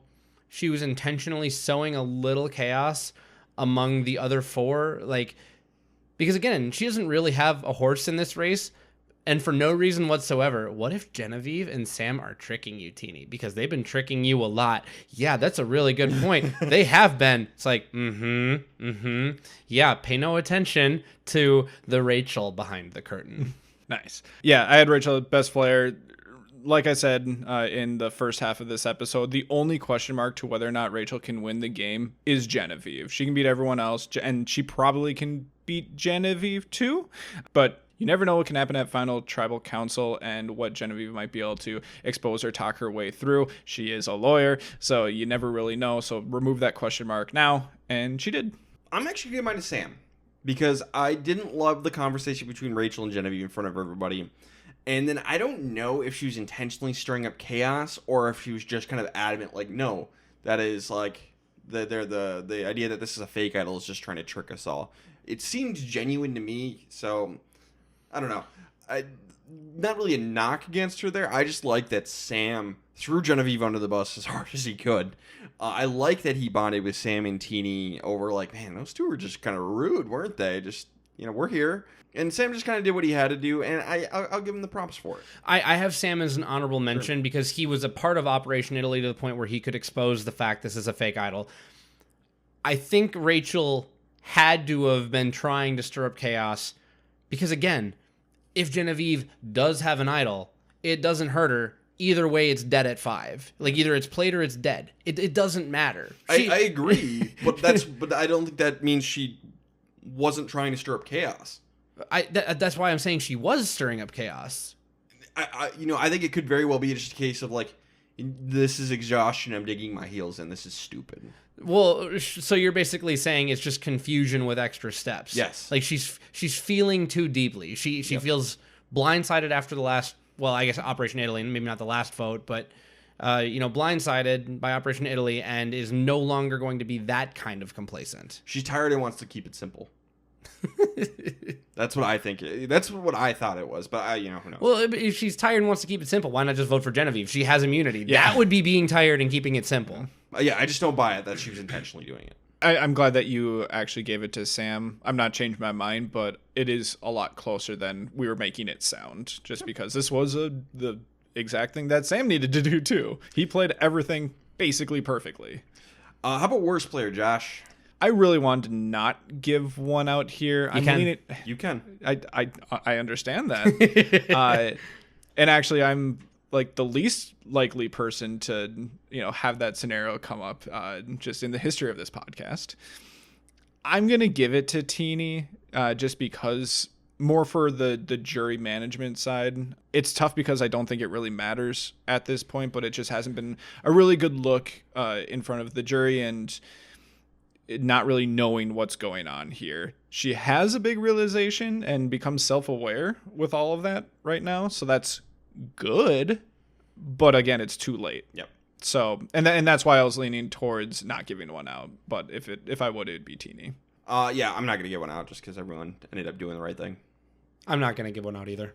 she was intentionally sowing a little chaos among the other 4, because again, she doesn't really have a horse in this race, and for no reason whatsoever. What if Genevieve and Sam are tricking you, Teenie? Because they've been tricking you a lot. Yeah, that's a really good point. They have been. It's like, yeah, pay no attention to the Rachel behind the curtain. Nice. Yeah, I had Rachel best player. Like I said in the first half of this episode, the only question mark to whether or not Rachel can win the game is Genevieve. She can beat everyone else, and she probably can beat Genevieve too, but you never know what can happen at Final Tribal Council and what Genevieve might be able to expose or talk her way through. She is a lawyer, so you never really know, so remove that question mark now, and she did. I'm actually giving mine to Sam, because I didn't love the conversation between Rachel and Genevieve in front of everybody. And then I don't know if she was intentionally stirring up chaos or if she was just kind of adamant, no, that is the idea that this is a fake idol is just trying to trick us all. It seemed genuine to me, so I don't know. Not really a knock against her there. I just like that Sam threw Genevieve under the bus as hard as he could. I like that he bonded with Sam and Teenie over man, those 2 were just kind of rude, weren't they? Just, we're here. And Sam just kind of did what he had to do, and I'll give him the props for it. I have Sam as an honorable mention because he was a part of Operation Italy to the point where he could expose the fact this is a fake idol. I think Rachel had to have been trying to stir up chaos because, again, if Genevieve does have an idol, it doesn't hurt her. Either way, it's dead at 5. Either it's played or it's dead. It doesn't matter. I agree, but I don't think that means she wasn't trying to stir up chaos. That's why I'm saying she was stirring up chaos. I think it could very well be just a case of like, this is exhaustion. I'm digging my heels in. This is stupid. Well, so you're basically saying it's just confusion with extra steps. Yes. Like she's feeling too deeply. She feels blindsided after the last, well, I guess Operation Italy, and maybe not the last vote, but blindsided by Operation Italy, and is no longer going to be that kind of complacent. She's tired and wants to keep it simple. That's what I think. That's what I thought it was, but who knows? Well, if she's tired and wants to keep it simple, why not just vote for Genevieve? She has immunity. Yeah. That would be being tired and keeping it simple. I just don't buy it that she was intentionally doing it. I'm glad that you actually gave it to Sam. I'm not changing my mind, but it is a lot closer than we were making it sound, just because this was the exact thing that Sam needed to do too. He played everything basically perfectly. How about worst player, Josh? I really wanted to not give one out here. You can. I understand that. And actually, I'm like the least likely person to have that scenario come up just in the history of this podcast. I'm gonna give it to Teeny just because, more for the jury management side. It's tough because I don't think it really matters at this point, but it just hasn't been a really good look in front of the jury and not really knowing what's going on here. She has a big realization and becomes self-aware with all of that right now, so that's good, but again, it's too late. Yep. So, and that's why I was leaning towards not giving one out, but if I would, it'd be Teeny. Yeah, I'm not going to give one out just because everyone ended up doing the right thing. I'm not going to give one out either.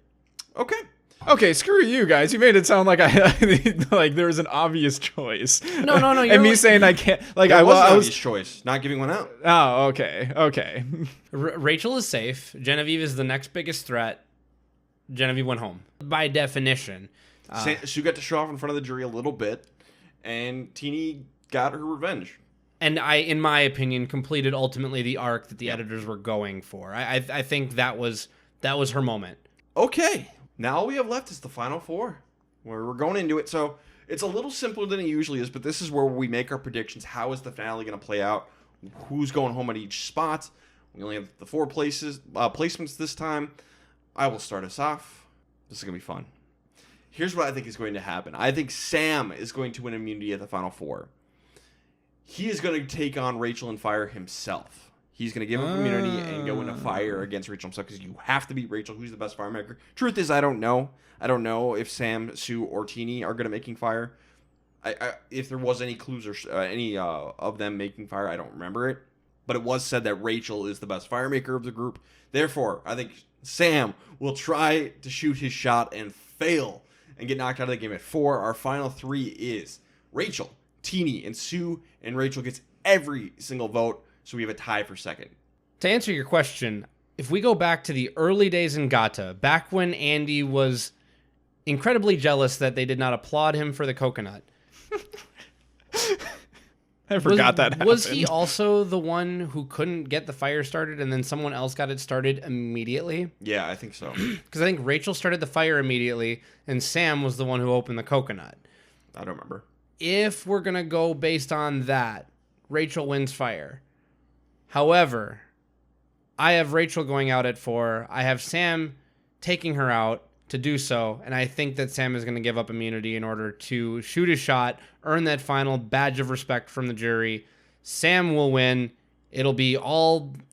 Okay, screw you guys. You made it sound like like there was an obvious choice. No. And me saying I can't. Like I was an obvious choice, not giving one out. Oh, okay. Rachel is safe. Genevieve is the next biggest threat. Genevieve went home by definition. Sue got to show off in front of the jury a little bit, and Teeny got her revenge. And in my opinion, completed ultimately the arc that the editors were going for. I think that was her moment. Okay. Now all we have left is the final four, where we're going into it. So it's a little simpler than it usually is, but this is where we make our predictions. How is the finale going to play out? Who's going home at each spot? We only have the four placements this time. I will start us off. This is going to be fun. Here's what I think is going to happen. I think Sam is going to win immunity at the final four. He is going to take on Rachel and fire himself. He's going to give up immunity and go into fire against Rachel himself because you have to beat Rachel, who's the best fire maker. Truth is, I don't know. I don't know if Sam, Sue, or Teeny are good at making fire. If there was any clues or any of them making fire, I don't remember it. But it was said that Rachel is the best fire maker of the group. Therefore, I think Sam will try to shoot his shot and fail and get knocked out of the game at 4. Our final 3 is Rachel, Teeny, and Sue. And Rachel gets every single vote. So we have a tie for second. To answer your question, if we go back to the early days in Gata, back when Andy was incredibly jealous that they did not applaud him for the coconut. I forgot that happened. Was he also the one who couldn't get the fire started and then someone else got it started immediately? Yeah, I think so. Because I think Rachel started the fire immediately and Sam was the one who opened the coconut. I don't remember. If we're going to go based on that, Rachel wins fire. However, I have Rachel going out at 4. I have Sam taking her out to do so, and I think that Sam is going to give up immunity in order to shoot his shot, earn that final badge of respect from the jury. Sam will win. It'll be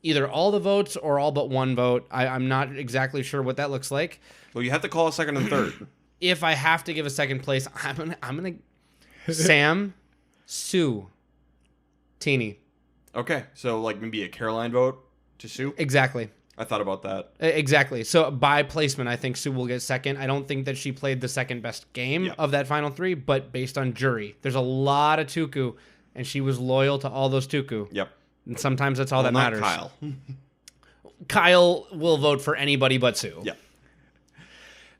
either all the votes or all but one vote. I'm not exactly sure what that looks like. Well, you have to call a second and third. If I have to give a second place, I'm gonna Sam, Sue, Teeny. Okay, so like maybe a Caroline vote to Sue? Exactly. I thought about that. Exactly. So by placement, I think Sue will get second. I don't think that she played the second best game of that final 3, but based on jury, there's a lot of Tuku, and she was loyal to all those Tuku. Yep. And sometimes that's all that matters. Kyle. Kyle will vote for anybody but Sue. Yeah.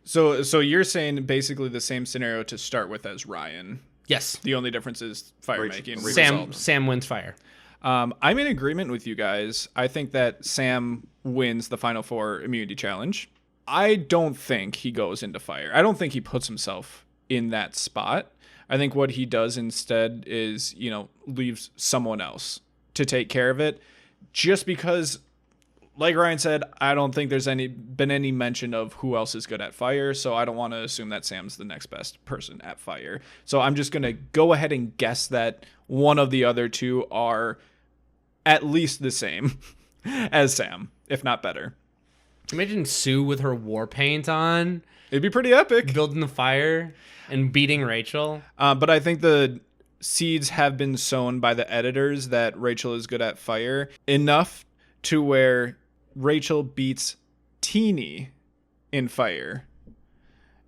So you're saying basically the same scenario to start with as Ryan. Yes. The only difference is fire making. Sam wins fire. I'm in agreement with you guys. I think that Sam wins the Final Four immunity challenge. I don't think he goes into fire. I don't think he puts himself in that spot. I think what he does instead is, leaves someone else to take care of it, just because like Ryan said, I don't think there's been any mention of who else is good at fire, so I don't want to assume that Sam's the next best person at fire. So I'm just going to go ahead and guess that one of the other two are at least the same as Sam, if not better. Imagine Sue with her war paint on. It'd be pretty epic. Building the fire and beating Rachel. But I think the seeds have been sown by the editors that Rachel is good at fire enough to where Rachel beats Teeny in fire.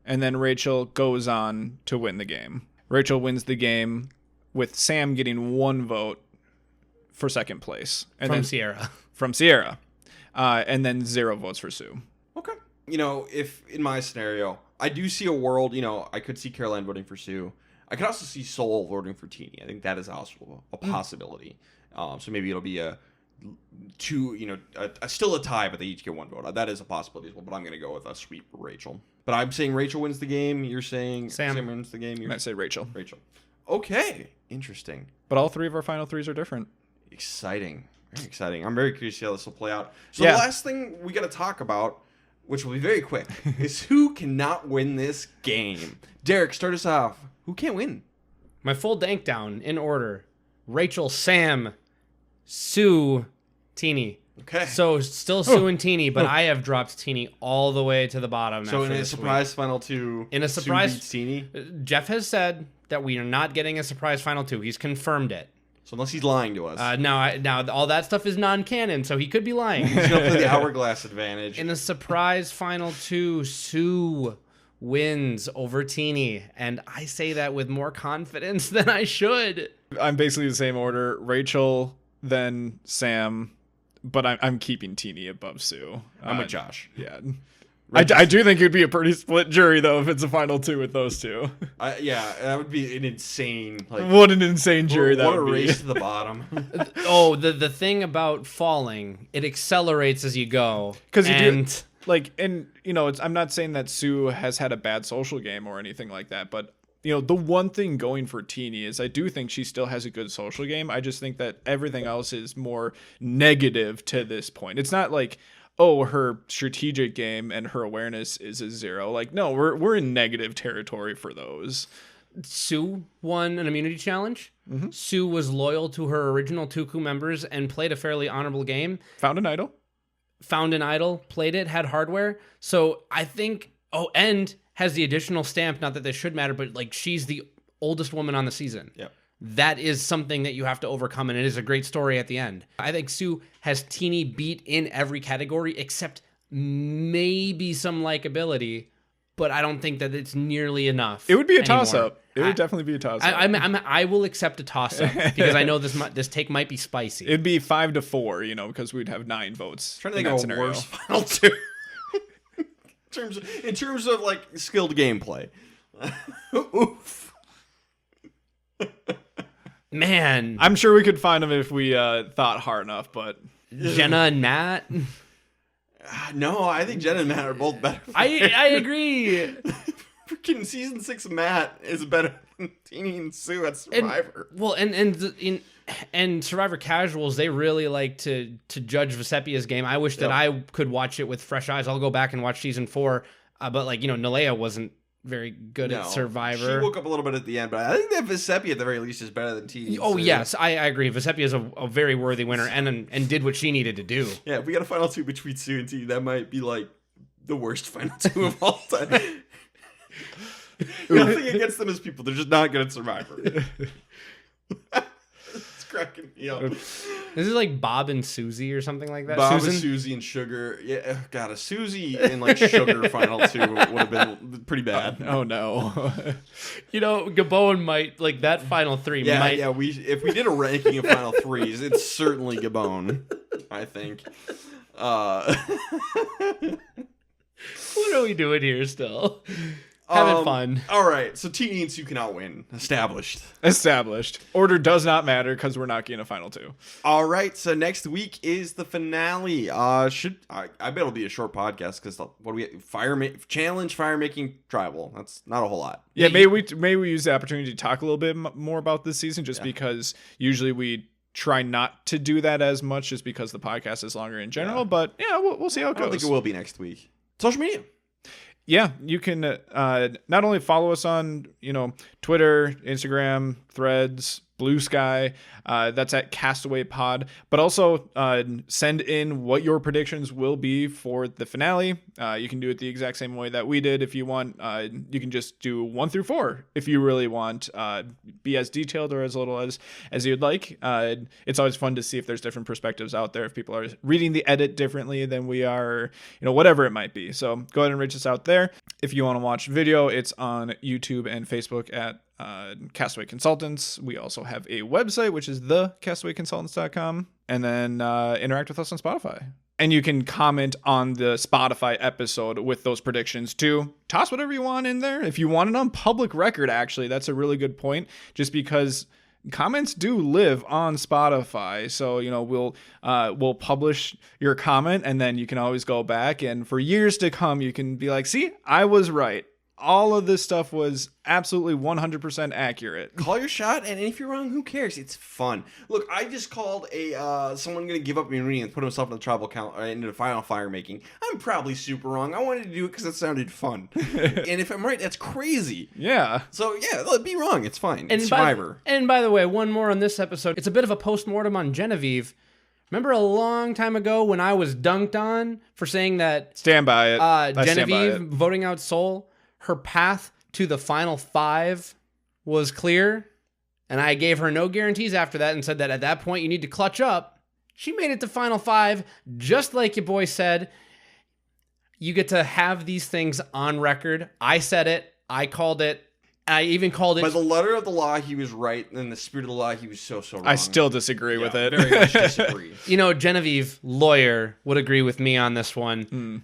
And then Rachel goes on to win the game. Rachel wins the game with Sam getting 1 vote for second place. And From then, Sierra. From Sierra. And then 0 votes for Sue. Okay. If in my scenario, I do see a world, I could see Caroline voting for Sue. I could also see Soul voting for Teeny. I think that is also a possibility. So maybe it'll be still a tie, but they each get 1 vote. That is a possibility as well, but I'm going to go with a sweep for Rachel. But I'm saying Rachel wins the game. You're saying Sam wins the game. I might say Rachel. Okay. Interesting. But all 3 of our final 3s are different. Exciting. Very exciting. I'm very curious to see how this will play out. So the last thing we got to talk about, which will be very quick, is who cannot win this game. Derek, start us off. Who can't win? My full dank down in order. Rachel, Sam, Sue, Teeny. Okay. So still Sue and Teeny, but I have dropped Teeny all the way to the bottom. So in a surprise final 2, in a surprise, Sue beats Teeny? Jeff has said that we are not getting a surprise final 2. He's confirmed it. So unless he's lying to us. Now all that stuff is non-canon, so he could be lying. He's going to play the hourglass advantage. In the surprise final 2, Sue wins over Teeny, and I say that with more confidence than I should. I'm basically the same order. Rachel, then Sam, but I'm keeping Teeny above Sue. I'm with Josh. Yeah. I do think it'd be a pretty split jury, though, if it's a final 2 with those two. That would be an insane... what an insane jury that would be. What a race to the bottom. The thing about falling, it accelerates as you go. Because you do... I'm not saying that Sue has had a bad social game or anything like that, but... the one thing going for Teeny is I do think she still has a good social game. I just think that everything else is more negative to this point. It's not like, her strategic game and her awareness is a 0. No, we're in negative territory for those. Sue won an immunity challenge. Mm-hmm. Sue was loyal to her original 2 crew members and played a fairly honorable game. Found an idol, played it, had hardware. So I think, and has the additional stamp, not that this should matter, but she's the oldest woman on the season. Yep. That is something that you have to overcome, and it is a great story at the end. I think Sue has Teeny beat in every category except maybe some likability, but I don't think that it's nearly enough. It would be a toss-up. It would definitely be a toss-up. I will accept a toss-up because I know this take might be spicy. It'd be 5-4, because we'd have 9 votes. I'm trying to think of a worse final 2. In terms of skilled gameplay. Oof. Man. I'm sure we could find them if we thought hard enough, but Jenna and Matt? No, I think Jenna and Matt are both better. I agree. Freaking season 6 Matt is better than Teeny and Sue at Survivor. And Survivor casuals, they really like to judge Vesepia's game. I wish that I could watch it with fresh eyes. I'll go back and watch season 4. But Nalea wasn't very good at Survivor. She woke up a little bit at the end, but I think that Vesepia at the very least is better than Teeny. Oh, yes, I agree. Vesepia is a very worthy winner and did what she needed to do. Yeah, if we got a final 2 between Sue and Teeny, that might be the worst final 2 of all time. Nothing against them as people. They're just not good at Survivor. It's cracking me up. This is like Bob and Susie or something like that. Bob and Susie and Sugar. Yeah, God, a Susie and Sugar final 2 would have been pretty bad. Oh no. Gabon might that final 3 might. Yeah, if we did a ranking of final 3s, it's certainly Gabon, I think. What are we doing here still? Having fun. All right, so Teeny and Sue cannot win. Established. Order does not matter because we're not getting a final 2. All right, so next week is the finale. I bet it'll be a short podcast because what do we challenge fire making tribal? That's not a whole lot. Yeah, maybe we use the opportunity to talk a little bit more about this season, just because usually we try not to do that as much just because the podcast is longer in general. But yeah, we'll see how it goes. I don't think it will be next week. Social media. Yeah, you can not only follow us on, Twitter, Instagram, Threads, Blue Sky, that's at Castaway Pod, but also send in what your predictions will be for the finale. You can do it the exact same way that we did if you want. You can just do 1 through 4 if you really want. Be as detailed or as little as you'd like. It's always fun to see if there's different perspectives out there, if people are reading the edit differently than we are, whatever it might be. So go ahead and reach us out there. If you want to watch video, it's on YouTube and Facebook at Castaway Consultants. We also have a website, which is thecastawayconsultants.com, and then interact with us on Spotify. And you can comment on the Spotify episode with those predictions too. Toss whatever you want in there. If you want it on public record, actually, that's a really good point, just because comments do live on Spotify. So, we'll publish your comment, and then you can always go back, and for years to come, you can be like, see, I was right. All of this stuff was absolutely 100% accurate. Call your shot, and if you're wrong, who cares? It's fun. Look, I just called someone going to give up immunity and put himself in the tribal count into the final fire making. I'm probably super wrong. I wanted to do it because it sounded fun, and if I'm right, that's crazy. Yeah. So yeah, be wrong. It's fine. It's Survivor. And by the way, one more on this episode. It's a bit of a postmortem on Genevieve. Remember a long time ago when I was dunked on for saying that stand by it. Genevieve voting out Soul, her path to the final 5 was clear, and I gave her no guarantees after that and said that at that point you need to clutch up. She made it to final 5, just like your boy said. You get to have these things on record. I said it. I called it. I even called it. By the letter of the law, he was right, and in the spirit of the law, he was so wrong. I still disagree with it. Very much disagree. Genevieve, lawyer, would agree with me on this one.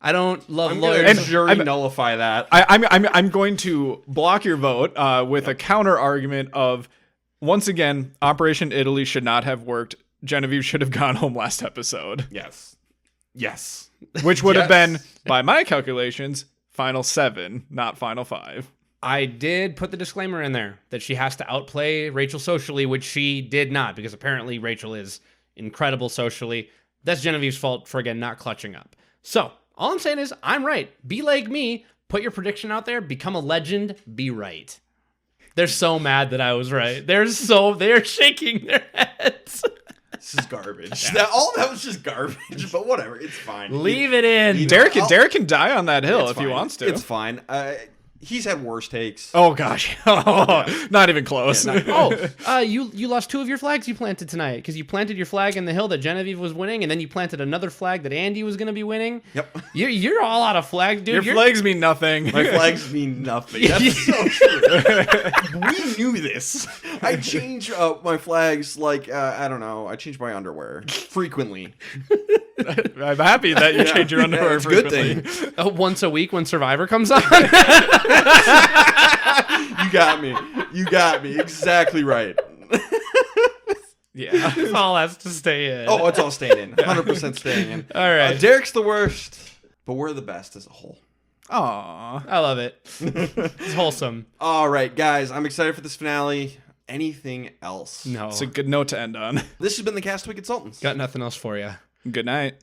I don't love lawyers. And jury nullify that. I'm going to block your vote with a counter argument of, once again, Operation Italy should not have worked. Genevieve should have gone home last episode. Yes. Which would have been, by my calculations, final 7, not final 5. I did put the disclaimer in there that she has to outplay Rachel socially, which she did not, because apparently Rachel is incredible socially. That's Genevieve's fault for, again, not clutching up. So, all I'm saying is, I'm right. Be like me. Put your prediction out there. Become a legend. Be right. They're so mad that I was right. They're shaking their heads. This is garbage. All that was just garbage, but whatever. It's fine. Leave it in. Derek can die on that hill if he wants to. It's fine. He's had worse takes. Oh gosh, not even close. Yeah, you lost 2 of your flags you planted tonight because you planted your flag in the hill that Genevieve was winning, and then you planted another flag that Andy was going to be winning. Yep. You're all out of flags, dude. Your flags mean nothing. My flags mean nothing. That's so true. We knew this. I change my flags like I don't know. I change my underwear frequently. I'm happy that you change your underwear frequently. Good thing. Once a week when Survivor comes on. You got me. Exactly right. Yeah. It all has to stay in. Oh, it's all staying in. 100% staying in. All right. Derek's the worst, but we're the best as a whole. Aw. I love it. It's wholesome. All right, guys. I'm excited for this finale. Anything else? No. It's a good note to end on. This has been the Castaway Consultants. Got nothing else for you. Good night.